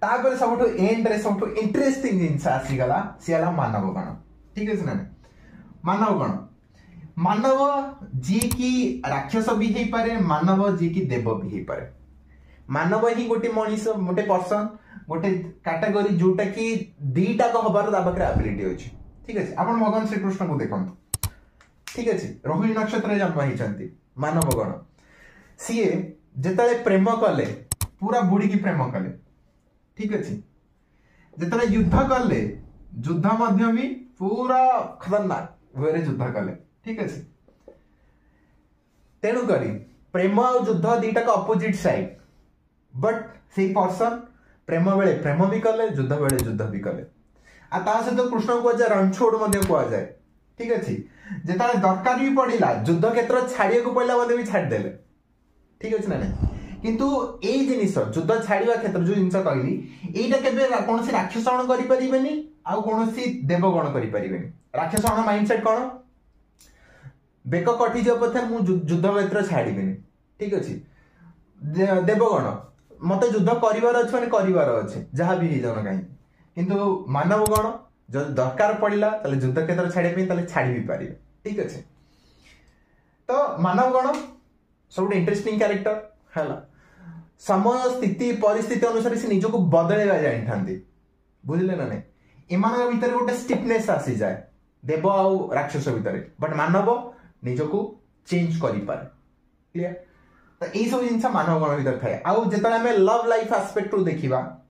तापर सब एंड रे सब इंटरेस्टिंग जिनस आसीगला सी है मानव गण ठीक है ना मानव गण मानव जी की राक्षस भी हो पारे मानव जी की देव भी हो पारे मानव ही गोटे मनीष गोटे पर्सन गोटे कैटेगरी जोटा कि दीटा को हबार पाखे एबिलिटी अच्छी ठीक है आप भगवान श्रीकृष्ण को देखो ठीक है रोहिणी नक्षत्र जन्म होती मानव गण सीए जिते प्रेम कले पूरा बुड़ी की प्रेम कले ठीक अच्छे जिते युद्ध कले युद्ध मध्य भी पूरा खतरनाक वे युद्ध कले ठीक अच्छे तेणुक प्रेम और युद्ध दीटा का अपोजिट साइड बट से पर्सन प्रेम बेले प्रेम भी कले युद्ध बेले युद्ध भी कले आ सहित कृष्ण को रणछोड़ कहुए ठीक अच्छे जिते दरकार भी पड़ा युद्ध क्षेत्र छाड़िया को पड़ा भी छाड़देले ठीक अच्छे ना नहीं किंतु यही जिनिस युद्ध छाड़ा क्षेत्र जो जिन कहली यहीटा के कौन राक्षसगण करें आउ कौन देवगण करें राक्षसगण माइंडसेट कौन बेक कटिज पथे मुझे युद्ध क्षेत्र छाड़बी ठीक अच्छे देवगण मत युद्ध कर अच्छे जहाँ भी हो जान कहीं किंतु मानवगण जो दरकार पड़ा युद्ध क्षेत्र छाड़े छाड़ भी पारे ठीक अच्छे तो मानवगण सब इंटरेस्टिंग कैरेक्टर है समय स्थिति परिस्थिति अनुसार से निजक बदलवा जानी था बुझे ना नहीं एम भर गोटे स्टिफनेस आसी जाए देव आउ राक्षस भितर बट मानव निजक चेंज कर क्लियर तो यही सब जिन मानव गण भर थाए आउ जो लव लाइफ आस्पेक्ट देखा